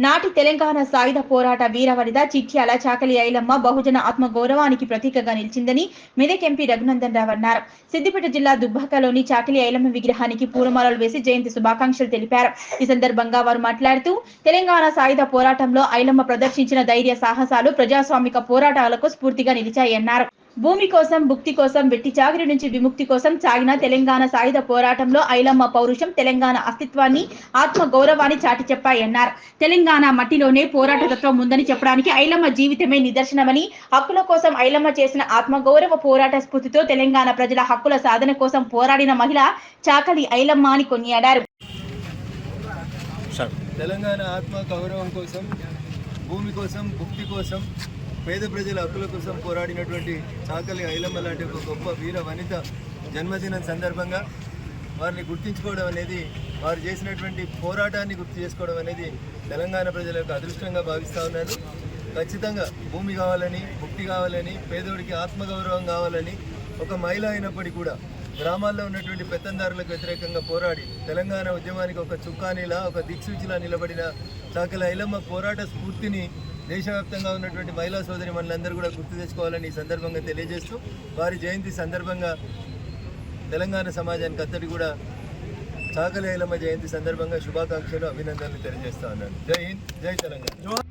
నాటి తెలంగాణ సాయుధ పోరాట వీరవనిత చిట్యాల చాకలి ఐలమ్మ బహుజన ఆత్మ గౌరవానికి ప్రతీకగా నిలిచిందని మెదక్ ఎంపీ రఘునందన్ రావు అన్నారు. సిద్దిపేట జిల్లా దుబ్బాకలోని చాకలి ఐలమ్మ విగ్రహానికి పూలమాలలు వేసి జయంతి శుభాకాంక్షలు తెలిపారు. ఈ సందర్భంగా వారు మాట్లాడుతూ తెలంగాణ సాయుధ పోరాటంలో ఐలమ్మ ప్రదర్శించిన ధైర్య సాహసాలు ప్రజాస్వామిక పోరాటాలకు స్ఫూర్తిగా నిలిచాయన్నారు. భూమి కోసం భుక్తి కోసం వెట్టి చాకిరి నుంచి విముక్తి కోసం సాగిన తెలంగాణ సాయుధ పోరాటంలో ఐలమ్మ పౌరుషం తెలంగాణ అస్తిత్వాన్ని ఆత్మ గౌరవాన్ని చాటి చెప్పాయన్నారు. తెలంగాణ మట్టిలోనే పోరాట తత్వం ఉందని చెప్పడానికి ఐలమ్మ జీవితమే నిదర్శనమని, హక్కుల కోసం ఐలమ్మ చేసిన ఆత్మగౌరవ పోరాట స్ఫూర్తితో తెలంగాణ ప్రజల హక్కుల సాధన కోసం పోరాడిన మహిళ చాకలి ఐలమ్మ అని కొనియాడారు. తెలంగాణ ఆత్మ గౌరవం కోసం, భూమి కోసం, భుక్తి కోసం, పేద ప్రజల హక్కుల కోసం పోరాడినటువంటి చాకలి ఐలమ్మ లాంటి ఒక గొప్ప వీర వనిత జన్మదినం సందర్భంగా వారిని గుర్తించుకోవడం అనేది, వారు చేసినటువంటి పోరాటాన్ని గుర్తు చేసుకోవడం అనేది తెలంగాణ ప్రజల యొక్క అదృష్టంగా భావిస్తూ ఉన్నారు. ఖచ్చితంగా భూమి కావాలని, భుక్తి కావాలని, పేదోడికి ఆత్మగౌరవం కావాలని ఒక మహిళ అయినప్పటికీ కూడా గ్రామాల్లో ఉన్నటువంటి పెత్తందారులకు వ్యతిరేకంగా పోరాడి తెలంగాణ ఉద్యమానికి ఒక చుక్కానిలా, ఒక దిక్సూచిలా నిలబడిన చాకలి ఐలమ్మ పోరాట స్ఫూర్తిని దేశవ్యాప్తంగా ఉన్నటువంటి మహిళా సోదరి మనందరూ కూడా గుర్తు తెచ్చుకోవాలని ఈ సందర్భంగా తెలియజేస్తూ, వారి జయంతి సందర్భంగా తెలంగాణ సమాజానికి అంతటి కూడా చాకలి ఐలమ్మ జయంతి సందర్భంగా శుభాకాంక్షలు, అభినందనలు తెలియజేస్తా ఉన్నాను. జై హింద్, జై తెలంగాణ.